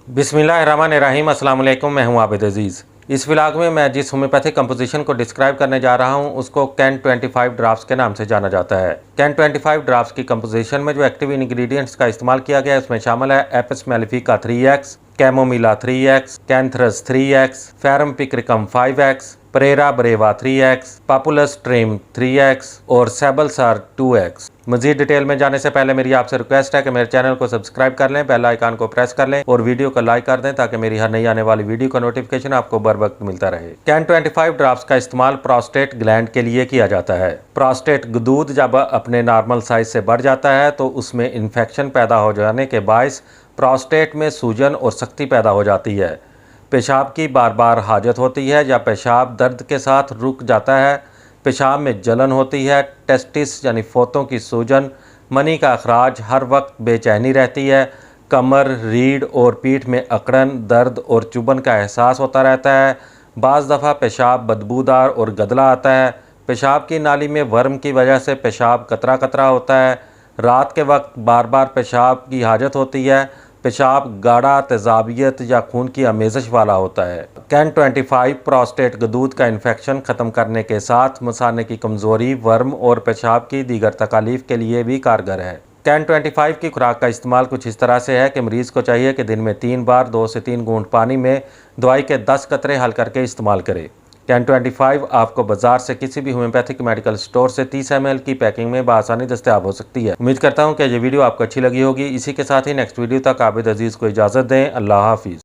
बिस्मिल्लाहिर्रहमानिर्रहीम। अस्सलाम वालेकुम। मैं हूं आबिद अजीज़। इस व्लॉग में मैं जिस होम्योपैथिक कंपोजिशन को डिस्क्राइब करने जा रहा हूं उसको कैन 25 ड्राफ्ट्स के नाम से जाना जाता है। कैन 25 ड्राफ्ट्स की कंपोजिशन में जो एक्टिव इंग्रेडिएंट्स का इस्तेमाल किया गया है उसमें शामिल है apis mellifica 3x, chamomilla 3x, cantharis 3x, ferrum picricum 5x, pareira brava 3x, populus ट्रेम 3x और सेबलसार 2x। मजीद डिटेल में जाने से पहले मेरी आपसे रिक्वेस्ट है कि मेरे चैनल को सब्सक्राइब कर लें, बेल आइकन को प्रेस कर लें और वीडियो को लाइक कर दें ताकि मेरी हर नई आने वाली वीडियो का नोटिफिकेशन आपको बर वक्त मिलता रहे। कैन 25 ड्राफ्ट्स का इस्तेमाल प्रोस्टेट ग्लैंड के लिए किया जाता है। प्रोस्टेट गदूद जब अपने नॉर्मल साइज से बढ़ जाता है तो उसमें इन्फेक्शन पैदा हो जाने के बायस प्रोस्टेट में सूजन और सख्ती पैदा हो जाती है। पेशाब की बार बार हाजत होती है या पेशाब दर्द के साथ रुक जाता है। पेशाब में जलन होती है। टेस्टिस यानी फोतों की सूजन, मनी का अखराज, हर वक्त बेचैनी रहती है। कमर, रीढ़ और पीठ में अकड़न, दर्द और चुभन का एहसास होता रहता है। बाज़ दफ़ा पेशाब बदबूदार और गदला आता है। पेशाब की नाली में वर्म की वजह से पेशाब कतरा कतरा होता है। रात के वक्त बार बार पेशाब की हाजत होती है। पेशाब गाढ़ा, तेजाबियत या खून की आमेज़श वाला होता है। कैन 25 प्रोस्टेट गदूद का इन्फेक्शन ख़त्म करने के साथ मसाने की कमज़ोरी, वर्म और पेशाब की दीगर तकालीफ के लिए भी कारगर है। कैन 25 की खुराक का इस्तेमाल कुछ इस तरह से है कि मरीज़ को चाहिए कि दिन में 3 बार 2 से 3 घूंट पानी में दवाई के 10 कतरे हल करके इस्तेमाल करे। कैन 25 आपको बाजार से किसी भी होम्योपैथिक मेडिकल स्टोर से 30 ml की पैकिंग में बआसानी दस्तयाब हो सकती है। उम्मीद करता हूँ कि ये वीडियो आपको अच्छी लगी होगी। इसी के साथ ही नेक्स्ट वीडियो तक आबिद अजीज़ को इजाज़त दें। अल्लाह हाफिज़।